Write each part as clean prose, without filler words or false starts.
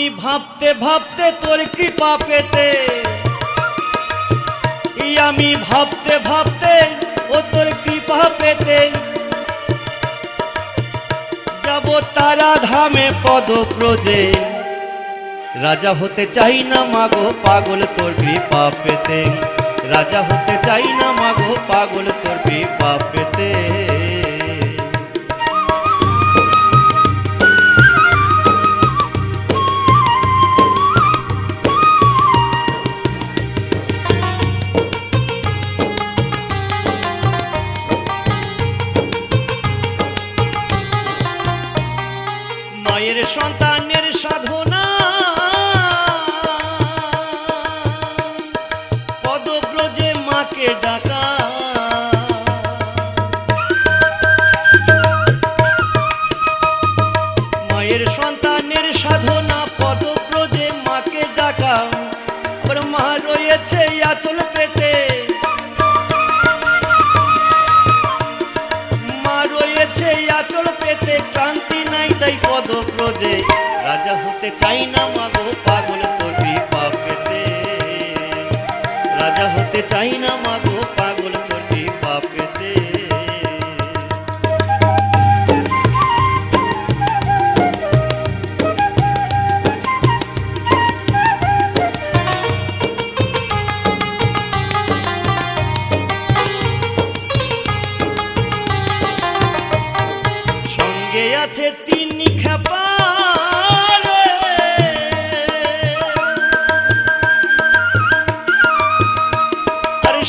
আমি ভাবতে ভাবতে তোর কৃপা পেতে, আমি ভাবতে ভাবতে ও তোর কৃপা পেতে যাব তারা ধামে পদ ব্রজে। রাজা হতে চাই না মাগো পাগল তোর কৃপা পেতে, রাজা হতে চাই না মাগো পাগল তোর কৃপা পেতে। মায়ের সন্তানের সাধনা পদব্রজে মাকে ডাকা, মায়ের সন্তানের সাধনা পদব্রজে মাকে ডাকা। আবার মা রয়েছে আঁচল পেতে, মা রয়েছে আঁচল পেতে, কান্তি নাই তাই পদব্রজে। রাজা হতে চাই না মাগো পাগল তোর কৃপা পেতে, রাজা হতে চাই না মাগো পাগল তোর কৃপা পেতে। সঙ্গে আছে তিনি খেপা,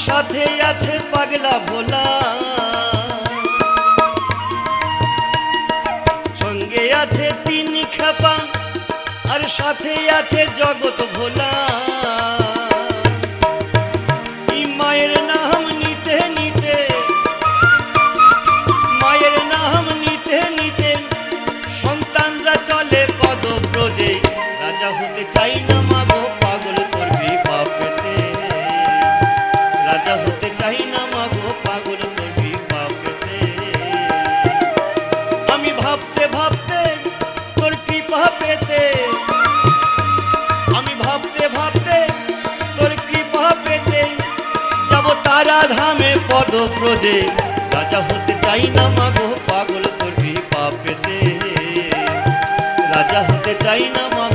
সাথে আছে পাগলা ভোলা, সঙ্গে আছে তিনি খেপা আর সাথে আছে জগৎ ভোলা। মায়ের নাম নিতে নিতে, মায়ের নাম নিতে নিতে সন্তানরা চলে পদব্রজে। রাজা হতে চাই না মাগো পাগল তোর কৃপা পেতে, রাজা হতে চাই না মাগো পাগল তোর কৃপা পেতে। আমি ভাবতে ভাবতে তোর কৃপা পেতে, আমি ভাবতে ভাবতে তোর কৃপা পেতে যাব তারা ধামে পদব্রজে। রাজা হতে চাই না মাগো পাগল তোর কৃপা পেতে, রাজা হতে চাই না মাগো